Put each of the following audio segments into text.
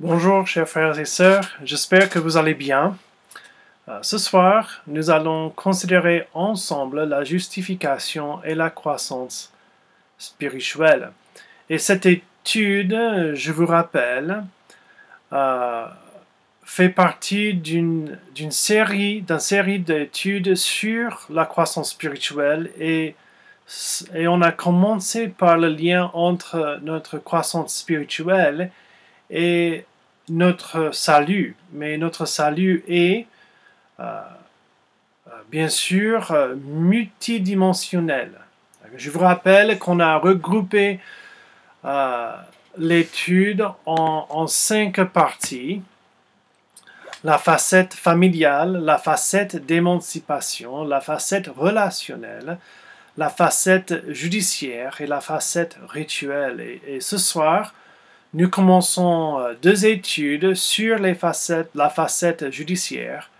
Bonjour chers frères et sœurs, j'espère que vous allez bien. Ce soir, nous allons considérer ensemble la justification et la croissance spirituelle. Et cette étude, je vous rappelle, fait partie d'une série d'études sur la croissance spirituelle et on a commencé par le lien entre notre croissance spirituelle et notre salut. Mais notre salut est bien sûr multidimensionnel. Je vous rappelle qu'on a regroupé l'étude en 5 parties. La facette familiale, la facette d'émancipation, la facette relationnelle, la facette judiciaire et la facette rituelle. Et ce soir, nous commençons 2 études sur la facette judiciaire.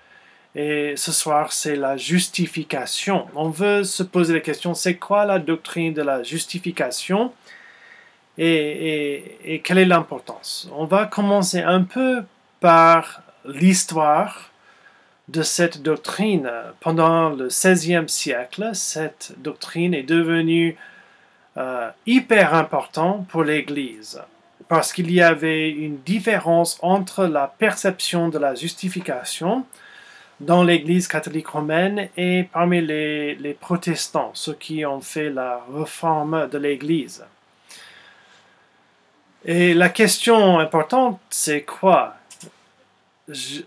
Et ce soir, c'est la justification. On veut se poser la question, c'est quoi la doctrine de la justification et quelle est l'importance? On va commencer un peu par l'histoire de cette doctrine. Pendant le XVIe siècle, cette doctrine est devenue hyper importante pour l'Église, parce qu'il y avait une différence entre la perception de la justification dans l'Église catholique romaine et parmi les protestants, ceux qui ont fait la réforme de l'Église. Et la question importante, c'est quoi?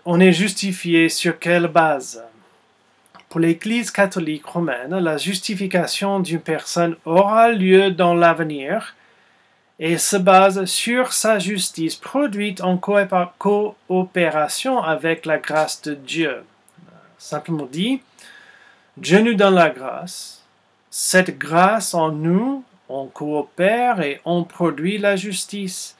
On est justifié sur quelle base? Pour l'Église catholique romaine, la justification d'une personne aura lieu dans l'avenir et se base sur sa justice produite en coopération avec la grâce de Dieu. Simplement dit, Dieu nous donne la grâce. Cette grâce en nous, on coopère et on produit la justice.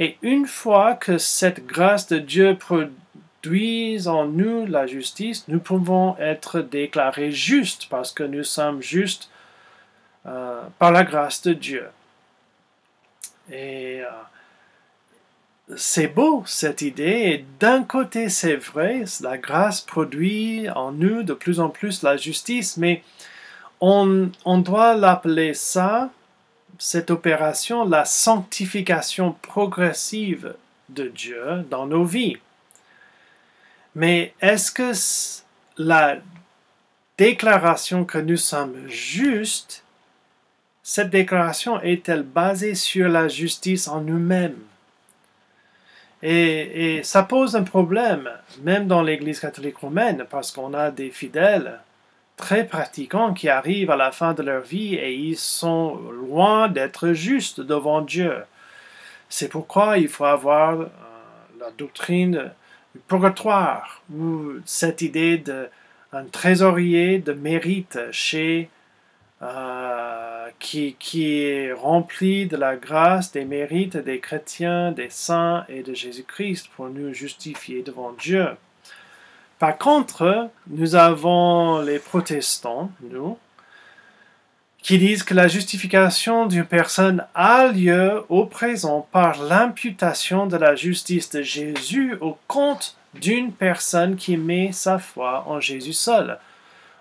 Et une fois que cette grâce de Dieu produit en nous la justice, nous pouvons être déclarés justes parce que nous sommes justes par la grâce de Dieu. Et c'est beau cette idée, et d'un côté c'est vrai, la grâce produit en nous de plus en plus la justice, mais on doit l'appeler ça, cette opération, la sanctification progressive de Dieu dans nos vies. Mais est-ce que la déclaration que nous sommes justes, cette déclaration est-elle basée sur la justice en nous-mêmes? Et ça pose un problème, même dans l'Église catholique romaine, parce qu'on a des fidèles très pratiquants qui arrivent à la fin de leur vie et ils sont loin d'être justes devant Dieu. C'est pourquoi il faut avoir la doctrine du purgatoire, ou cette idée d'un trésorier de mérite qui est rempli de la grâce, des mérites des chrétiens, des saints et de Jésus-Christ pour nous justifier devant Dieu. Par contre, nous avons les protestants, nous, qui disent que la justification d'une personne a lieu au présent par l'imputation de la justice de Jésus au compte d'une personne qui met sa foi en Jésus seul.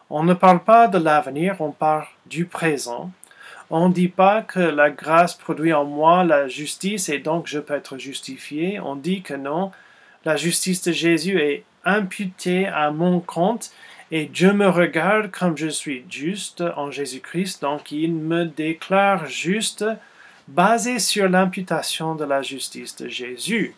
On ne parle pas de l'avenir, on parle du présent. On ne dit pas que la grâce produit en moi la justice et donc je peux être justifié. On dit que non, la justice de Jésus est imputée à mon compte et Dieu me regarde comme je suis juste en Jésus-Christ, donc il me déclare juste basé sur l'imputation de la justice de Jésus.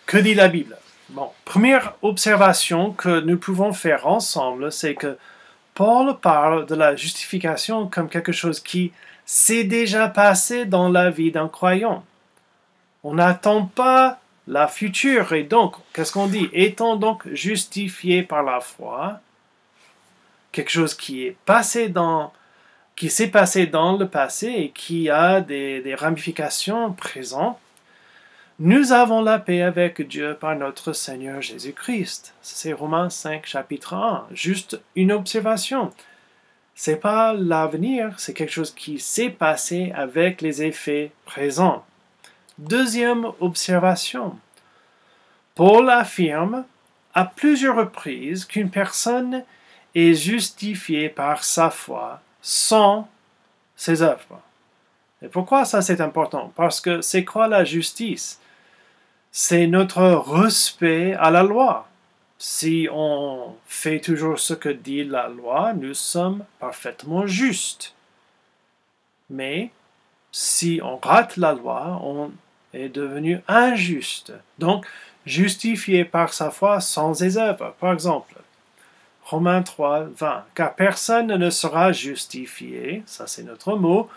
Que dit la Bible? Bon, première observation que nous pouvons faire ensemble, c'est que Paul parle de la justification comme quelque chose qui s'est déjà passé dans la vie d'un croyant. On n'attend pas la future, et donc, qu'est-ce qu'on dit? Étant donc justifié par la foi, quelque chose qui s'est passé dans le passé et qui a des ramifications présentes, nous avons la paix avec Dieu par notre Seigneur Jésus-Christ. C'est Romains 5, chapitre 1. Juste une observation. C'est pas l'avenir, c'est quelque chose qui s'est passé avec les effets présents. Deuxième observation. Paul affirme à plusieurs reprises qu'une personne est justifiée par sa foi sans ses œuvres. Et pourquoi ça c'est important? Parce que c'est quoi la justice? C'est notre respect à la loi. Si on fait toujours ce que dit la loi, nous sommes parfaitement justes. Mais si on rate la loi, on est devenu injuste. Donc, justifié par sa foi sans ses œuvres. Par exemple, Romains 3, 20. Car personne ne sera justifié, ça c'est notre mot,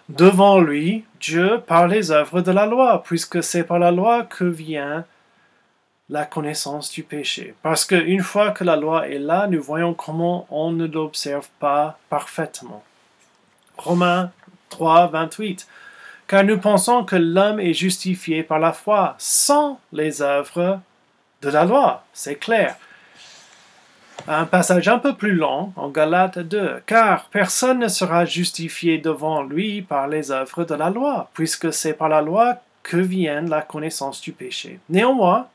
devant lui, Dieu, par les œuvres de la loi, puisque c'est par la loi que vient la connaissance du péché. Parce qu'une fois que la loi est là, nous voyons comment on ne l'observe pas parfaitement. Romains 3, 28. Car nous pensons que l'homme est justifié par la foi sans les œuvres de la loi. C'est clair. Un passage un peu plus long en Galates 2. Car personne ne sera justifié devant lui par les œuvres de la loi, puisque c'est par la loi que vient la connaissance du péché. Néanmoins,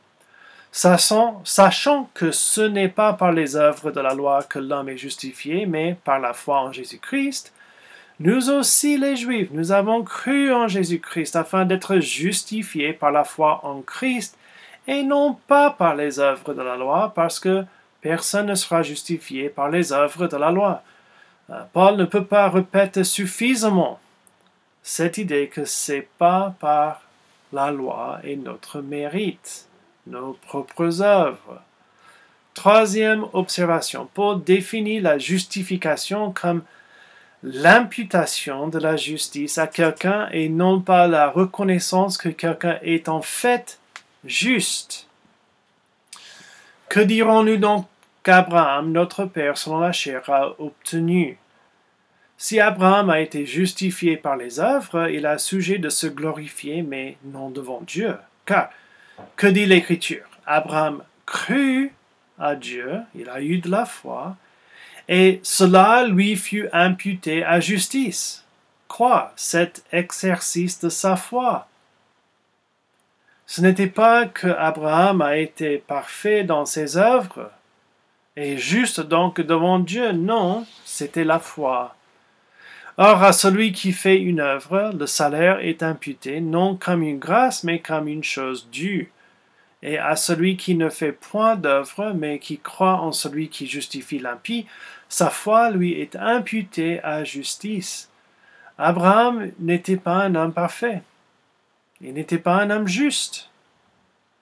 sachant que ce n'est pas par les œuvres de la loi que l'homme est justifié, mais par la foi en Jésus-Christ, nous aussi les Juifs, nous avons cru en Jésus-Christ afin d'être justifiés par la foi en Christ et non pas par les œuvres de la loi, parce que personne ne sera justifié par les œuvres de la loi. Paul ne peut pas répéter suffisamment cette idée que c'est pas par la loi et notre mérite, nos propres œuvres. Troisième observation, Paul définit la justification comme l'imputation de la justice à quelqu'un et non pas la reconnaissance que quelqu'un est en fait juste. Que dirons-nous donc qu'Abraham, notre père selon la chair, a obtenu? Si Abraham a été justifié par les œuvres, il a sujet de se glorifier, mais non devant Dieu. Car, que dit l'Écriture? Abraham crut à Dieu, il a eu de la foi, et cela lui fut imputé à justice. Quoi? Cet exercice de sa foi. Ce n'était pas que Abraham a été parfait dans ses œuvres et juste donc devant Dieu, non, c'était la foi. Or, à celui qui fait une œuvre, le salaire est imputé non comme une grâce, mais comme une chose due. Et à celui qui ne fait point d'œuvre, mais qui croit en celui qui justifie l'impie, sa foi lui est imputée à justice. Abraham n'était pas un homme parfait. Il n'était pas un homme juste.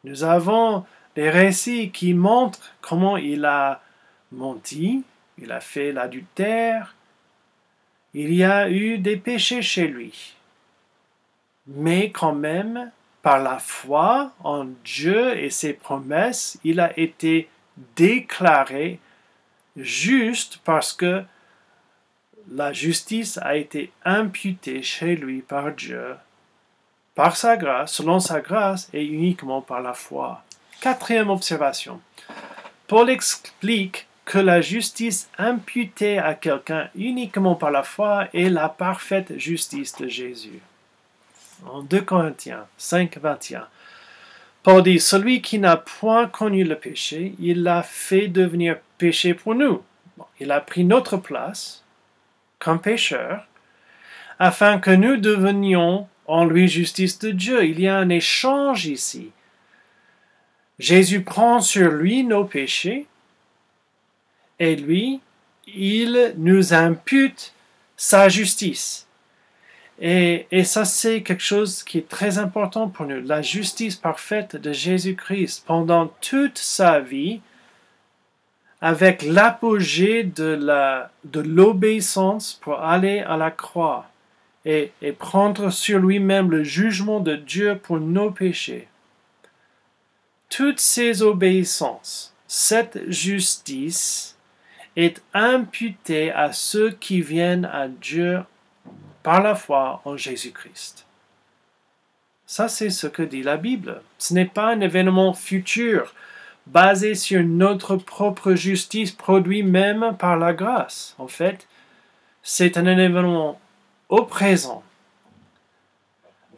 Nous avons des récits qui montrent comment il a menti, il a fait l'adultère, il y a eu des péchés chez lui. Mais quand même, par la foi en Dieu et ses promesses, il a été déclaré juste parce que la justice a été imputée chez lui par Dieu, par sa grâce, selon sa grâce et uniquement par la foi. Quatrième observation. Paul explique que la justice imputée à quelqu'un uniquement par la foi est la parfaite justice de Jésus. En 2 Corinthiens 5, 21, Paul dit, celui qui n'a point connu le péché, il l'a fait devenir péché pour nous. Il a pris notre place comme pécheur, afin que nous devenions en lui justice de Dieu. Il y a un échange ici. Jésus prend sur lui nos péchés, et lui, il nous impute sa justice. Et ça, c'est quelque chose qui est très important pour nous. La justice parfaite de Jésus-Christ pendant toute sa vie, avec l'apogée de l'obéissance pour aller à la croix et prendre sur lui-même le jugement de Dieu pour nos péchés. Toutes ces obéissances, cette justice est imputée à ceux qui viennent à Dieu par la foi en Jésus-Christ. Ça, c'est ce que dit la Bible. Ce n'est pas un événement futur, basé sur notre propre justice, produit même par la grâce. En fait, c'est un événement au présent.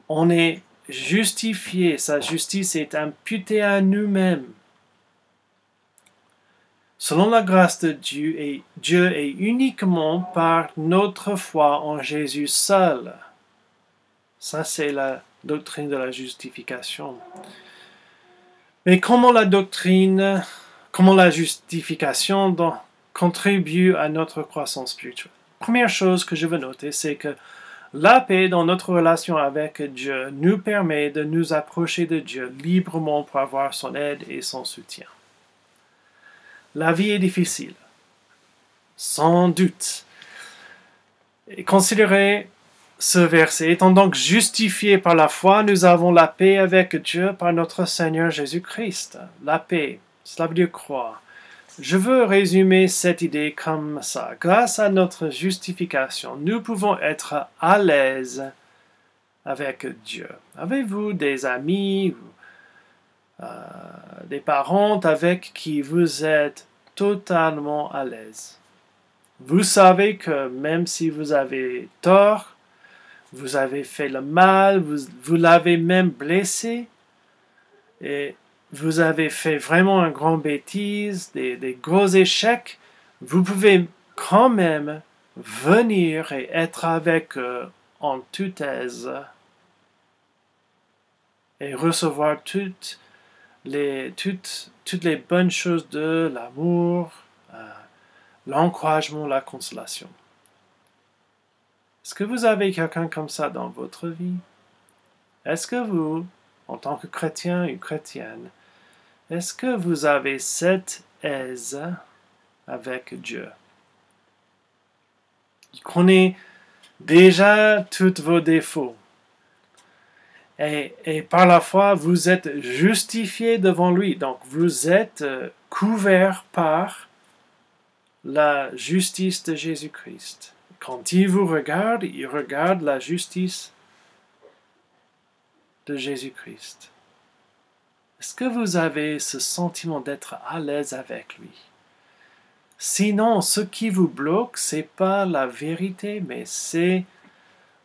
On est justifiés, sa justice est imputée à nous-mêmes. Selon la grâce de Dieu et uniquement par notre foi en Jésus seul. Ça, c'est la doctrine de la justification. Mais comment la justification contribue à notre croissance spirituelle? Première chose que je veux noter, c'est que la paix dans notre relation avec Dieu nous permet de nous approcher de Dieu librement pour avoir son aide et son soutien. La vie est difficile, sans doute. Et considérez ce verset. Étant donc justifiés par la foi, nous avons la paix avec Dieu par notre Seigneur Jésus-Christ. La paix, cela veut dire croire. Je veux résumer cette idée comme ça. Grâce à notre justification, nous pouvons être à l'aise avec Dieu. Avez-vous des amis ou des parents avec qui vous êtes totalement à l'aise? Vous savez que même si vous avez tort, vous avez fait le mal, vous l'avez même blessé, et vous avez fait vraiment une grande bêtise, des gros échecs, vous pouvez quand même venir et être avec eux en toute aise et recevoir toutes les bonnes choses de l'amour, l'encouragement, la consolation. Est-ce que vous avez quelqu'un comme ça dans votre vie? Est-ce que vous, en tant que chrétien ou chrétienne, est-ce que vous avez cette aise avec Dieu? Il connaît déjà tous vos défauts. Et par la foi, vous êtes justifié devant lui. Donc, vous êtes couvert par la justice de Jésus-Christ. Quand il vous regarde, il regarde la justice de Jésus-Christ. Est-ce que vous avez ce sentiment d'être à l'aise avec lui? Sinon, ce qui vous bloque, c'est pas la vérité, mais c'est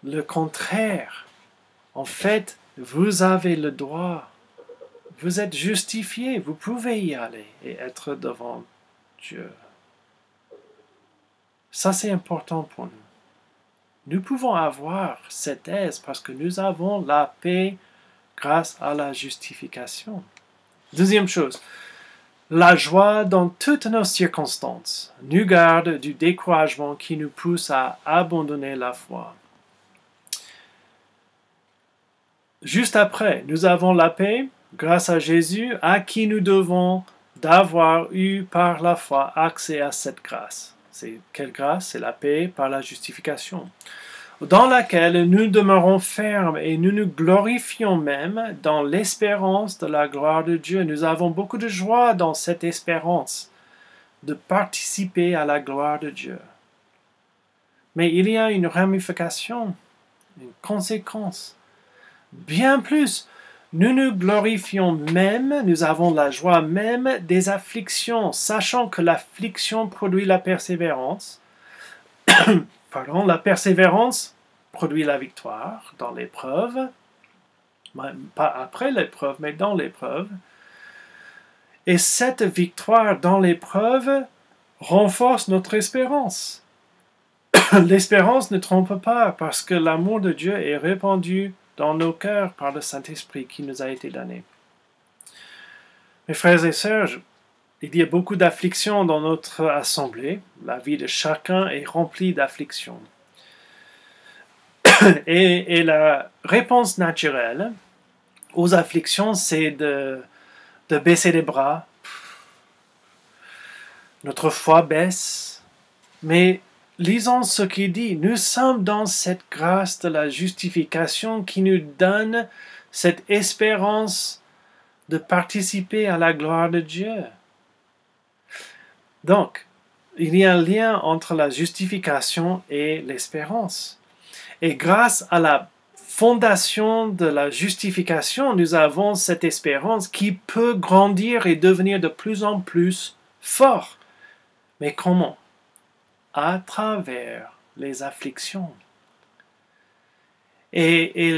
le contraire. En fait, vous avez le droit. Vous êtes justifié. Vous pouvez y aller et être devant Dieu. Ça, c'est important pour nous. Nous pouvons avoir cette aise parce que nous avons la paix grâce à la justification. Deuxième chose, la joie dans toutes nos circonstances nous garde du découragement qui nous pousse à abandonner la foi. Juste après, nous avons la paix grâce à Jésus à qui nous devons d'avoir eu par la foi accès à cette grâce. C'est quelle grâce? C'est la paix par la justification, dans laquelle nous demeurons fermes et nous nous glorifions même dans l'espérance de la gloire de Dieu. Nous avons beaucoup de joie dans cette espérance de participer à la gloire de Dieu. Mais il y a une ramification, une conséquence. Bien plus, nous nous glorifions même, nous avons la joie même des afflictions, sachant que l'affliction produit la persévérance. La persévérance produit la victoire dans l'épreuve, pas après l'épreuve, mais dans l'épreuve. Et cette victoire dans l'épreuve renforce notre espérance. L'espérance ne trompe pas parce que l'amour de Dieu est répandu dans nos cœurs par le Saint-Esprit qui nous a été donné. Mes frères et sœurs, il y a beaucoup d'afflictions dans notre assemblée. La vie de chacun est remplie d'afflictions. Et la réponse naturelle aux afflictions, c'est de baisser les bras. Notre foi baisse. Mais lisons ce qu'il dit. Nous sommes dans cette grâce de la justification qui nous donne cette espérance de participer à la gloire de Dieu. Donc, il y a un lien entre la justification et l'espérance. Et grâce à la fondation de la justification, nous avons cette espérance qui peut grandir et devenir de plus en plus fort. Mais comment? À travers les afflictions. Et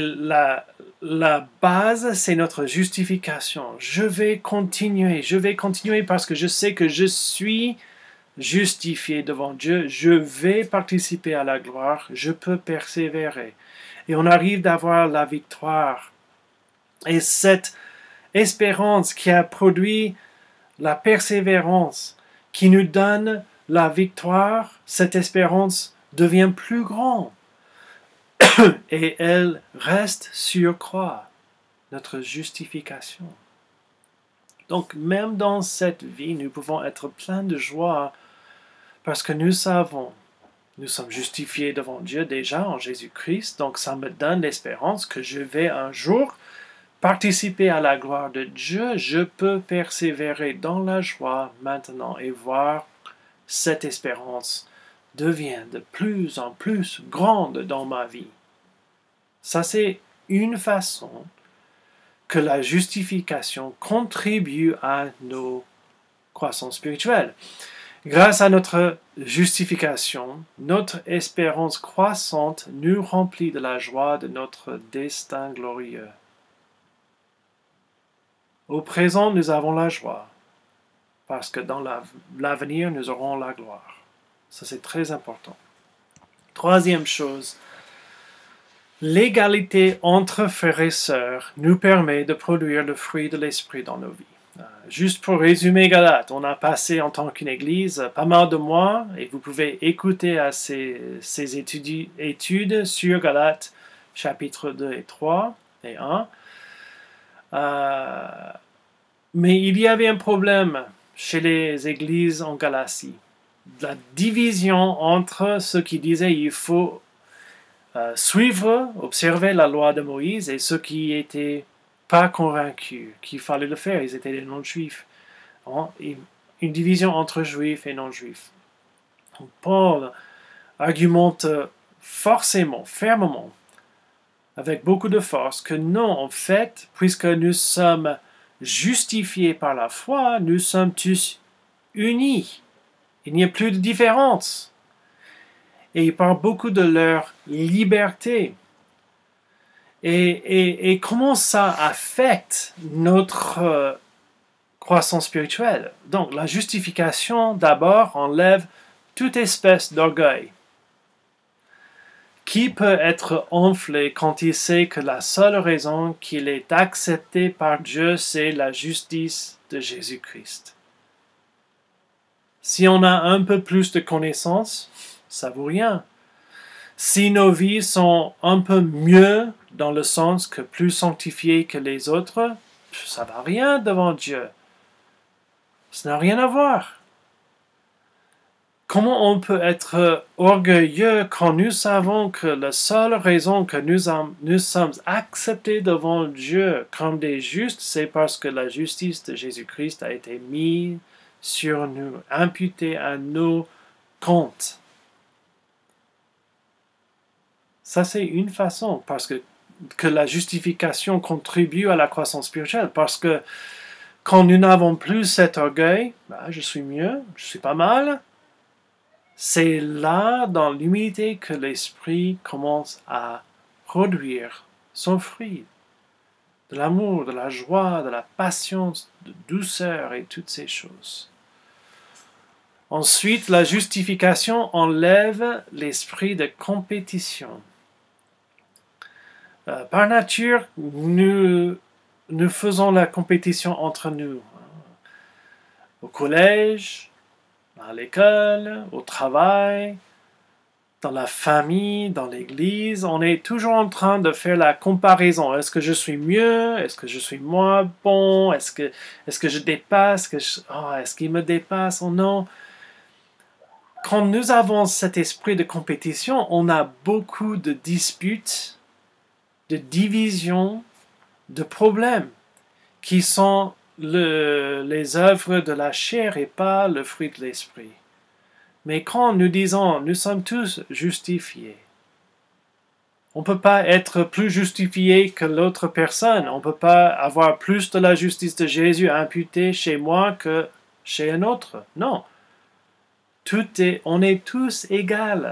la base, c'est notre justification. Je vais continuer parce que je sais que je suis justifié devant Dieu. Je vais participer à la gloire. Je peux persévérer. Et on arrive d'avoir la victoire. Et cette espérance qui a produit la persévérance, qui nous donne la victoire, cette espérance devient plus grande. Et elle reste sur croix, notre justification. Donc même dans cette vie, nous pouvons être pleins de joie parce que nous savons, nous sommes justifiés devant Dieu déjà en Jésus-Christ, donc ça me donne l'espérance que je vais un jour participer à la gloire de Dieu. Je peux persévérer dans la joie maintenant et voir cette espérance devient de plus en plus grande dans ma vie. Ça, c'est une façon que la justification contribue à nos croissances spirituelles. Grâce à notre justification, notre espérance croissante nous remplit de la joie de notre destin glorieux. Au présent, nous avons la joie, parce que dans l'avenir, nous aurons la gloire. Ça, c'est très important. Troisième chose, l'égalité entre frères et sœurs nous permet de produire le fruit de l'esprit dans nos vies. Juste pour résumer Galates, on a passé en tant qu'une église pas mal de mois, et vous pouvez écouter à ces études sur Galates, chapitres 2 et 3 et 1. Mais il y avait un problème chez les églises en Galatie. La division entre ceux qui disaient il faut suivre, observer la loi de Moïse et ceux qui n'étaient pas convaincus qu'il fallait le faire, ils étaient des non-juifs. Une division entre juifs et non-juifs. Paul argumente forcément, fermement, avec beaucoup de force, que non, en fait, puisque nous sommes justifiés par la foi, nous sommes tous unis. Il n'y a plus de différence. Et il parle beaucoup de leur liberté. Et comment ça affecte notre croissance spirituelle. Donc, la justification, d'abord, enlève toute espèce d'orgueil. Qui peut être enflé quand il sait que la seule raison qu'il est accepté par Dieu, c'est la justice de Jésus-Christ? Si on a un peu plus de connaissances, ça vaut rien. Si nos vies sont un peu mieux dans le sens que plus sanctifiées que les autres, ça va rien devant Dieu. Ça n'a rien à voir. Comment on peut être orgueilleux quand nous savons que la seule raison que nous sommes acceptés devant Dieu comme des justes, c'est parce que la justice de Jésus-Christ a été mise sur nous, imputée à nos comptes. Ça, c'est une façon, parce que la justification contribue à la croissance spirituelle, parce que quand nous n'avons plus cet orgueil, je suis mieux, je suis pas mal, c'est là, dans l'humilité, que l'esprit commence à produire son fruit. De l'amour, de la joie, de la patience, de douceur et toutes ces choses. Ensuite, la justification enlève l'esprit de compétition. Par nature, nous faisons la compétition entre nous. Au collège, à l'école, au travail, dans la famille, dans l'église, on est toujours en train de faire la comparaison. Est-ce que je suis mieux? Est-ce que je suis moins bon? Est-ce que je dépasse? Est-ce qu'il me dépasse ou non? Quand nous avons cet esprit de compétition, on a beaucoup de disputes, de divisions, de problèmes qui sont les œuvres de la chair et pas le fruit de l'esprit. Mais quand nous disons nous sommes tous justifiés, on ne peut pas être plus justifié que l'autre personne. On ne peut pas avoir plus de la justice de Jésus imputée chez moi que chez un autre. Non. On est tous égaux.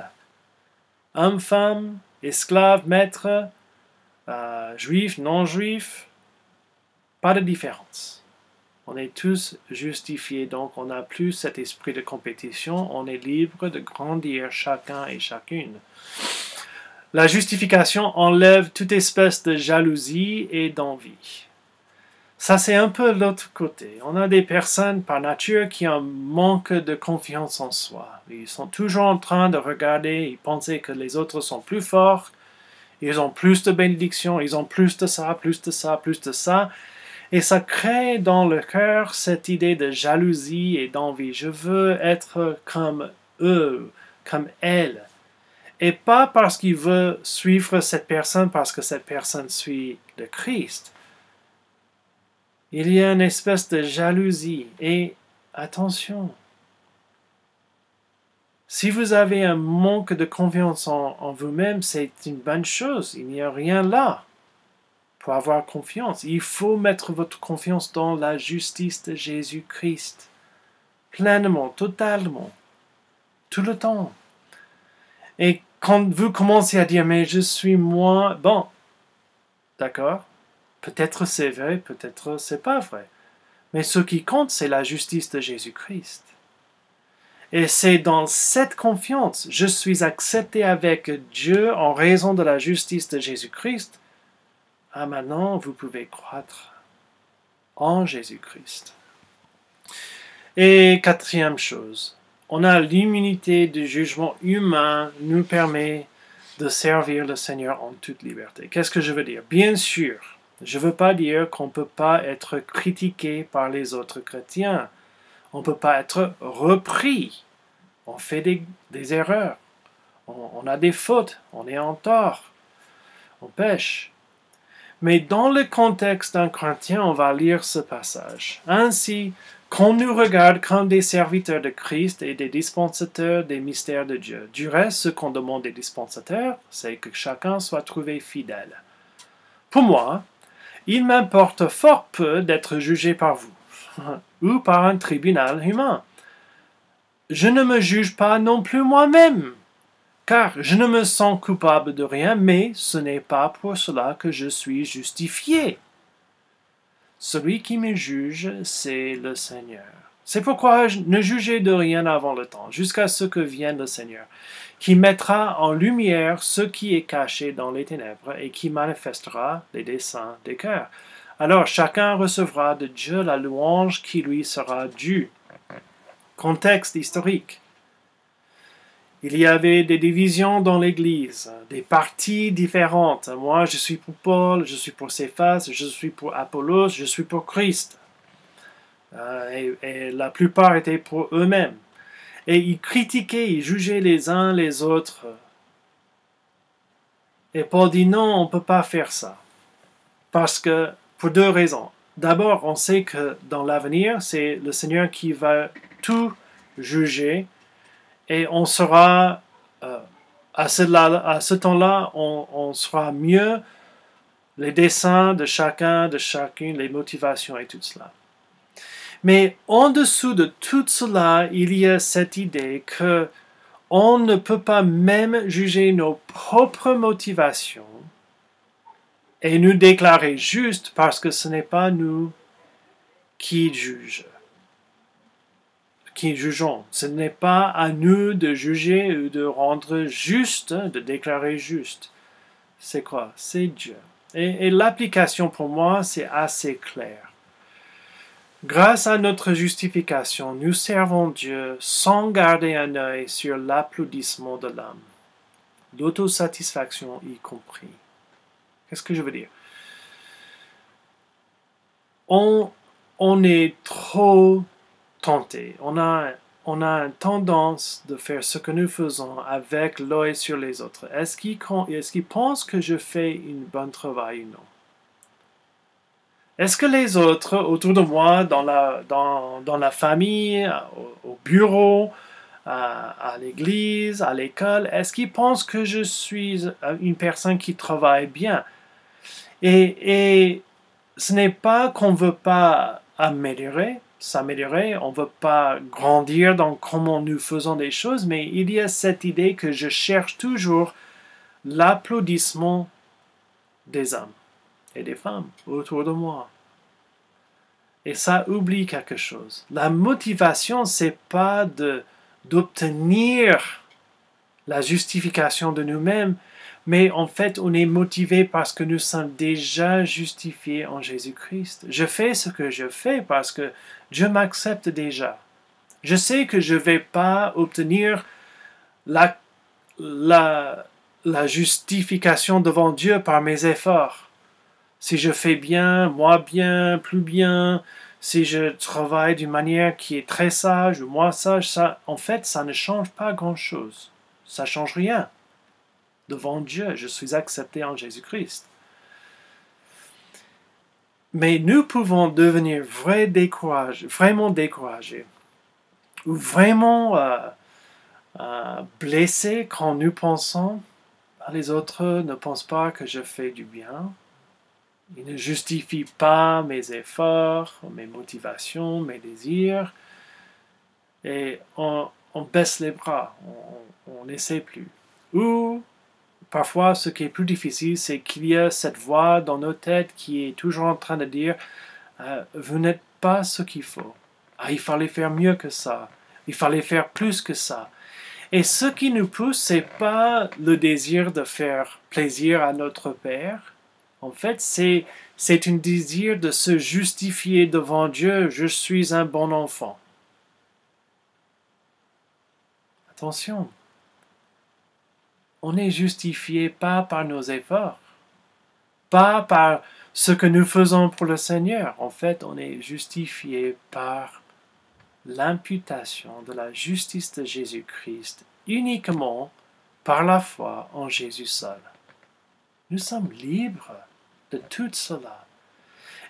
Homme, femme, esclave, maître, juif, non-juif, pas de différence. On est tous justifiés, donc on n'a plus cet esprit de compétition, on est libre de grandir chacun et chacune. La justification enlève toute espèce de jalousie et d'envie. Ça, c'est un peu l'autre côté. On a des personnes par nature qui ont un manque de confiance en soi. Ils sont toujours en train de regarder et penser que les autres sont plus forts, ils ont plus de bénédictions, ils ont plus de ça, plus de ça, plus de ça. Et ça crée dans le cœur cette idée de jalousie et d'envie. Je veux être comme eux, comme elle. Et pas parce qu'il veut suivre cette personne, parce que cette personne suit le Christ. Il y a une espèce de jalousie. Et attention, si vous avez un manque de confiance en vous-même, c'est une bonne chose. Il n'y a rien là pour avoir confiance. Il faut mettre votre confiance dans la justice de Jésus-Christ. Pleinement, totalement. Tout le temps. Et quand vous commencez à dire, mais je suis moi, bon, d'accord, peut-être c'est vrai, peut-être c'est pas vrai. Mais ce qui compte, c'est la justice de Jésus-Christ. Et c'est dans cette confiance, je suis accepté avec Dieu en raison de la justice de Jésus-Christ. Ah, maintenant, vous pouvez croître en Jésus-Christ. Et quatrième chose, on a l'immunité du jugement humain nous permet de servir le Seigneur en toute liberté. Qu'est-ce que je veux dire? Bien sûr, je ne veux pas dire qu'on ne peut pas être critiqué par les autres chrétiens. On ne peut pas être repris. On fait des erreurs. On a des fautes. On est en tort. On pêche. Mais dans le contexte d'un chrétien, on va lire ce passage. Ainsi, qu'on nous regarde comme des serviteurs de Christ et des dispensateurs des mystères de Dieu. Du reste, ce qu'on demande des dispensateurs, c'est que chacun soit trouvé fidèle. Pour moi, il m'importe fort peu d'être jugé par vous, ou par un tribunal humain. Je ne me juge pas non plus moi-même, car je ne me sens coupable de rien, mais ce n'est pas pour cela que je suis justifié. Celui qui me juge, c'est le Seigneur. C'est pourquoi ne jugez de rien avant le temps, jusqu'à ce que vienne le Seigneur, qui mettra en lumière ce qui est caché dans les ténèbres et qui manifestera les desseins des cœurs. Alors chacun recevra de Dieu la louange qui lui sera due. Contexte historique. Il y avait des divisions dans l'Église, des partis différentes. Moi, je suis pour Paul, je suis pour Céphas, je suis pour Apollos, je suis pour Christ. Et la plupart étaient pour eux-mêmes. Et ils critiquaient, ils jugeaient les uns les autres. Et Paul dit non, on ne peut pas faire ça. Parce que, pour deux raisons. D'abord, on sait que dans l'avenir, c'est le Seigneur qui va tout juger. Et on sera, à ce temps-là, on sera mieux les desseins de chacun, de chacune, les motivations et tout cela. Mais en dessous de tout cela, il y a cette idée que on ne peut pas même juger nos propres motivations et nous déclarer justes parce que ce n'est pas nous qui jugeons. Ce n'est pas à nous de juger ou de rendre juste, de déclarer juste. C'est quoi? C'est Dieu. Et l'application pour moi, c'est assez clair. Grâce à notre justification, nous servons Dieu sans garder un œil sur l'applaudissement de l'homme, l'autosatisfaction y compris. Qu'est-ce que je veux dire? On est trop tenté. On a une tendance de faire ce que nous faisons avec l'œil sur les autres. Est-ce qu'ils pensent que je fais un bon travail ou non? Est-ce que les autres autour de moi, dans la famille, au bureau, à l'église, à l'école, est-ce qu'ils pensent que je suis une personne qui travaille bien? Et ce n'est pas qu'on ne veut pas s'améliorer, on ne veut pas grandir dans comment nous faisons des choses, mais il y a cette idée que je cherche toujours l'applaudissement des hommes et des femmes autour de moi. Et ça oublie quelque chose. La motivation, c'est pas d'obtenir la justification de nous-mêmes, mais en fait, on est motivé parce que nous sommes déjà justifiés en Jésus-Christ. Je fais ce que je fais parce que Dieu m'accepte déjà. Je sais que je ne vais pas obtenir la justification devant Dieu par mes efforts. Si je fais bien, moi bien, plus bien, si je travaille d'une manière qui est très sage ou moins sage, ça, en fait, ça ne change pas grand-chose. Ça ne change rien. Devant Dieu, je suis accepté en Jésus-Christ. Mais nous pouvons devenir vraiment découragés ou vraiment blessés quand nous pensons les autres ne pensent pas que je fais du bien. Ils ne justifient pas mes efforts, mes motivations, mes désirs. Et on baisse les bras, on n'essaie plus. Ou parfois, ce qui est plus difficile, c'est qu'il y a cette voix dans nos têtes qui est toujours en train de dire vous n'êtes pas ce qu'il faut. Il fallait faire mieux que ça. Il fallait faire plus que ça. Et ce qui nous pousse, c'est pas le désir de faire plaisir à notre Père. En fait, c'est un désir de se justifier devant Dieu. Je suis un bon enfant. Attention. On n'est justifié pas par nos efforts, pas par ce que nous faisons pour le Seigneur. En fait, on est justifié par l'imputation de la justice de Jésus-Christ uniquement par la foi en Jésus seul. Nous sommes libres de tout cela.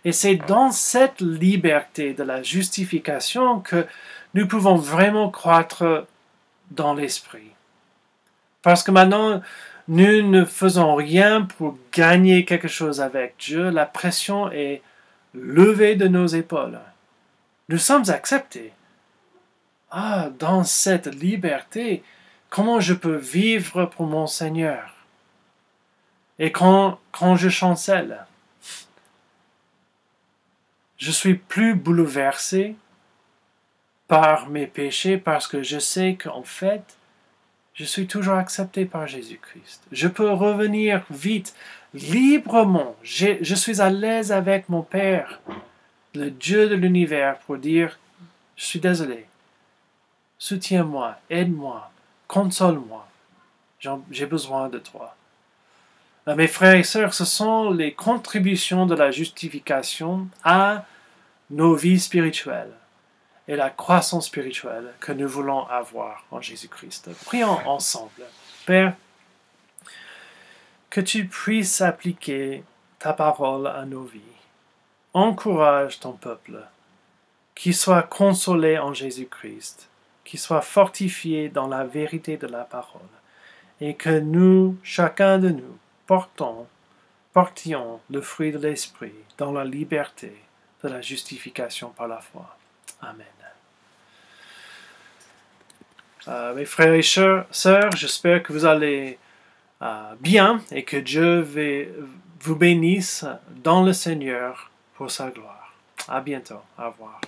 Et c'est dans cette liberté de la justification que nous pouvons vraiment croître dans l'esprit. Parce que maintenant, nous ne faisons rien pour gagner quelque chose avec Dieu. La pression est levée de nos épaules. Nous sommes acceptés. Dans cette liberté, comment je peux vivre pour mon Seigneur? Et quand je chancelle, je suis plus bouleversé par mes péchés parce que je sais qu'en fait, je suis toujours accepté par Jésus-Christ. Je peux revenir vite, librement. Je suis à l'aise avec mon Père, le Dieu de l'univers, pour dire, je suis désolé. Soutiens-moi, aide-moi, console-moi. J'ai besoin de toi. Mes frères et sœurs, ce sont les contributions de la justification à nos vies spirituelles et la croissance spirituelle que nous voulons avoir en Jésus-Christ. Prions ensemble. Père, que tu puisses appliquer ta parole à nos vies. Encourage ton peuple, qu'il soit consolé en Jésus-Christ, qu'il soit fortifié dans la vérité de la parole, et que nous, chacun de nous, portions le fruit de l'Esprit dans la liberté de la justification par la foi. Amen. Mes frères et sœurs, j'espère que vous allez bien et que Dieu vous bénisse dans le Seigneur pour sa gloire. À bientôt. Au revoir.